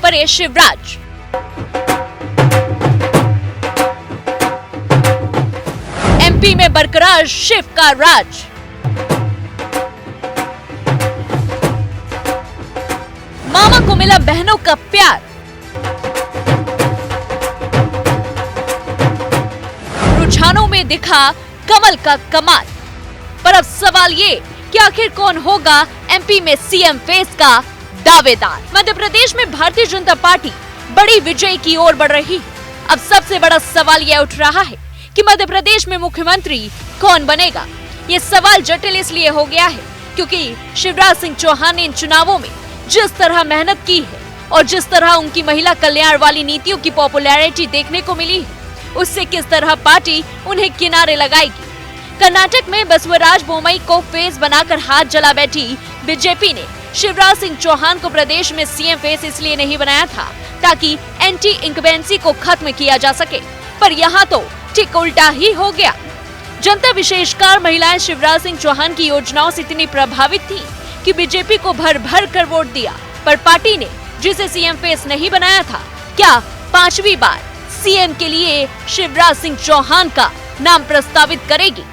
पड़े शिवराज। एमपी में बरकरार शिव का राज। मामा को मिला बहनों का प्यार। रुझानों में दिखा कमल का कमाल। पर अब सवाल ये कि आखिर कौन होगा एमपी में सीएम फेस का दावेदार। मध्य प्रदेश में भारतीय जनता पार्टी बड़ी विजय की ओर बढ़ रही है। अब सबसे बड़ा सवाल यह उठ रहा है कि मध्य प्रदेश में मुख्यमंत्री कौन बनेगा। ये सवाल जटिल इसलिए हो गया है क्योंकि शिवराज सिंह चौहान ने इन चुनावों में जिस तरह मेहनत की है और जिस तरह उनकी महिला कल्याण वाली नीतियों की पॉपुलैरिटी देखने को मिली है, उससे किस तरह पार्टी उन्हें किनारे लगाएगी। कर्नाटक में बसवराज बोम्मई को फेस बनाकर हाथ जला बैठी बीजेपी ने शिवराज सिंह चौहान को प्रदेश में सीएम फेस इसलिए नहीं बनाया था ताकि एंटी इंकम्बेंसी को खत्म किया जा सके, पर यहाँ तो ठीक उल्टा ही हो गया। जनता विशेषकर महिलाएं शिवराज सिंह चौहान की योजनाओं से इतनी प्रभावित थी कि बीजेपी को भर भर कर वोट दिया, पर पार्टी ने जिसे सीएम फेस नहीं बनाया था, क्या 5वीं बार सीएम के लिए शिवराज सिंह चौहान का नाम प्रस्तावित करेगी?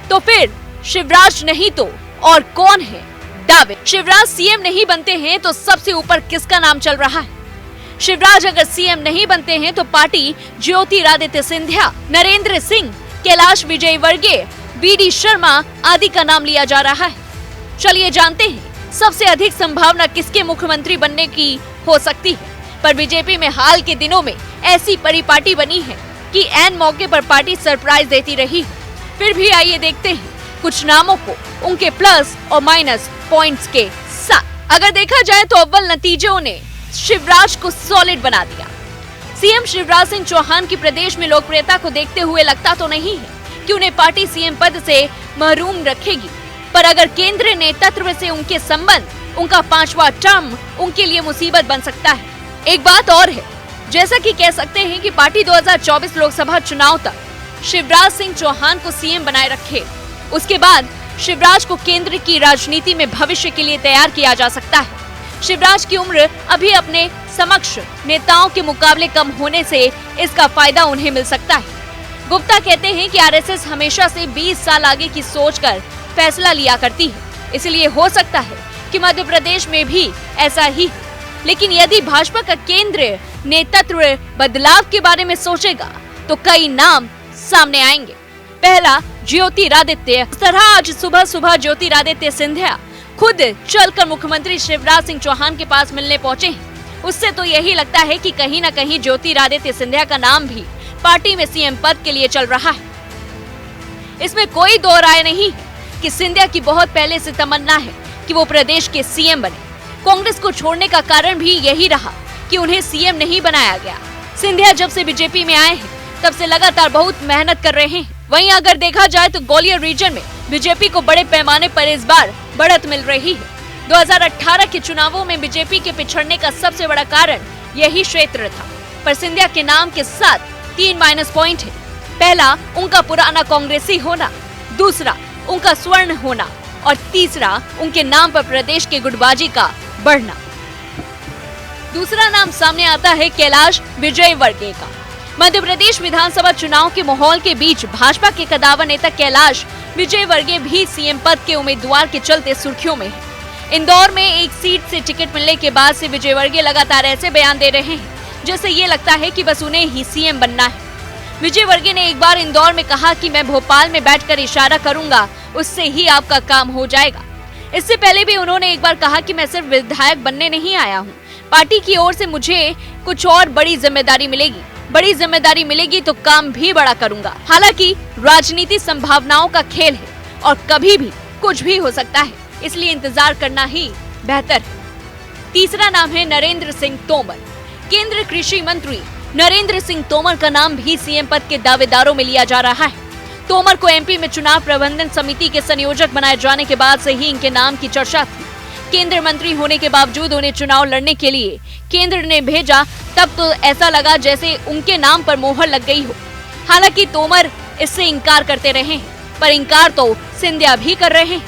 तो फिर शिवराज नहीं तो और कौन है दावे? शिवराज सीएम नहीं बनते हैं तो सबसे ऊपर किसका नाम चल रहा है? शिवराज अगर सीएम नहीं बनते हैं तो पार्टी ज्योतिरादित्य सिंधिया, नरेंद्र सिंह, कैलाश विजयवर्गीय, बीडी शर्मा आदि का नाम लिया जा रहा है। चलिए जानते हैं सबसे अधिक संभावना किसके मुख्यमंत्री बनने की हो सकती है। पर बीजेपी में हाल के दिनों में ऐसी परिपाटी बनी है कि ऐन मौके पर पार्टी सरप्राइज देती रही है। फिर भी आइए देखते हैं कुछ नामों को उनके प्लस और माइनस पॉइंट्स के साथ। अगर देखा जाए तो अव्वल नतीजों ने शिवराज को सॉलिड बना दिया। सीएम शिवराज सिंह चौहान की प्रदेश में लोकप्रियता को देखते हुए लगता तो नहीं है कि उन्हें पार्टी सीएम पद से महरूम रखेगी, पर अगर केंद्र नेतृत्व से उनके संबंध, उनका 5वां टर्म उनके लिए मुसीबत बन सकता है। एक बात और है, जैसा कि कह सकते हैं कि पार्टी 2024 लोकसभा चुनाव तक शिवराज सिंह चौहान को सीएम बनाए रखे, उसके बाद शिवराज को केंद्र की राजनीति में भविष्य के लिए तैयार किया जा सकता है। शिवराज की उम्र अभी अपने समक्ष नेताओं के मुकाबले कम होने से इसका फायदा उन्हें मिल सकता है। गुप्ता कहते हैं कि आरएसएस हमेशा से 20 साल आगे की सोचकर फैसला लिया करती है, इसलिए हो सकता है कि मध्य प्रदेश में भी ऐसा ही। लेकिन यदि भाजपा का केंद्र नेतृत्व बदलाव के बारे में सोचेगा तो कई नाम सामने आएंगे। पहला, ज्योतिरादित्य। इस तरह आज सुबह ज्योतिरादित्य सिंधिया खुद चलकर मुख्यमंत्री शिवराज सिंह चौहान के पास मिलने पहुंचे हैं। उससे तो यही लगता है कि कहीं न कहीं ज्योतिरादित्य सिंधिया का नाम भी पार्टी में सीएम पद के लिए चल रहा है। इसमें कोई दो राय नहीं कि सिंधिया की बहुत पहले से तमन्ना है कि वो प्रदेश के सीएम बने। कांग्रेस को छोड़ने का कारण भी यही रहा कि उन्हें सीएम नहीं बनाया गया। सिंधिया जब से बीजेपी में आए हैं तब से लगातार बहुत मेहनत कर रहे हैं। वहीं अगर देखा जाए तो ग्वालियर रीजन में बीजेपी को बड़े पैमाने पर इस बार बढ़त मिल रही है। 2018 के चुनावों में बीजेपी के पिछड़ने का सबसे बड़ा कारण यही क्षेत्र था। पर सिंधिया के नाम के साथ 3 माइनस पॉइंट है। पहला, उनका पुराना कांग्रेसी होना, दूसरा उनका स्वर्ण होना और तीसरा उनके नाम पर प्रदेश के गुटबाजी का बढ़ना। दूसरा नाम सामने आता है कैलाश विजयवर्गीय का। मध्य प्रदेश विधानसभा चुनाव के माहौल के बीच भाजपा के कदावर नेता कैलाश विजयवर्गीय भी सीएम पद के उम्मीदवार के चलते सुर्खियों में है। इंदौर में एक सीट से टिकट मिलने के बाद से विजयवर्गीय लगातार ऐसे बयान दे रहे हैं जैसे ये लगता है कि बस उन्हें ही सीएम बनना है। विजयवर्गीय ने एक बार इंदौर में कहा कि मैं भोपाल में बैठकर इशारा करूंगा, उससे ही आपका काम हो जाएगा। इससे पहले भी उन्होंने एक बार कहा कि मैं सिर्फ विधायक बनने नहीं आया हूँ, पार्टी की ओर से मुझे कुछ और बड़ी जिम्मेदारी मिलेगी तो काम भी बड़ा करूंगा। हालांकि राजनीति संभावनाओं का खेल है और कभी भी कुछ भी हो सकता है, इसलिए इंतजार करना ही बेहतर है। तीसरा नाम है नरेंद्र सिंह तोमर। केंद्रीय कृषि मंत्री नरेंद्र सिंह तोमर का नाम भी सीएम पद के दावेदारों में लिया जा रहा है। तोमर को एमपी में चुनाव प्रबंधन समिति के संयोजक बनाए जाने के बाद से ही इनके नाम की चर्चा थी। केंद्रीय मंत्री होने के बावजूद उन्हें चुनाव लड़ने के लिए केंद्र ने भेजा, तब तो ऐसा लगा जैसे उनके नाम पर मोहर लग गई हो। हालांकि तोमर इससे इनकार करते रहे हैं, पर इनकार तो सिंधिया भी कर रहे हैं।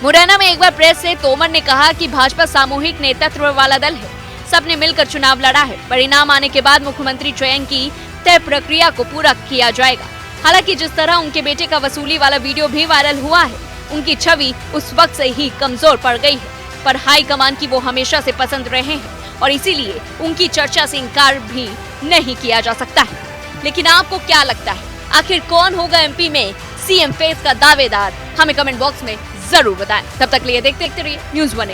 मुरैना में एक बार प्रेस से तोमर ने कहा कि भाजपा सामूहिक नेतृत्व वाला दल है, सबने मिलकर चुनाव लड़ा है। परिणाम आने के बाद मुख्यमंत्री चयन की तय प्रक्रिया को पूरा किया जाएगा। हालांकि जिस तरह उनके बेटे का वसूली वाला वीडियो भी वायरल हुआ है, उनकी छवि उस वक्त से ही कमजोर पड़ गई है। पर हाईकमान की वो हमेशा से पसंद रहे हैं और इसीलिए उनकी चर्चा से इनकार भी नहीं किया जा सकता है। लेकिन आपको क्या लगता है, आखिर कौन होगा एमपी में सीएम फेस का दावेदार? हमें कमेंट बॉक्स में जरूर बताएं। तब तक लिए देखते रहिए न्यूज़ 1 इंडिया।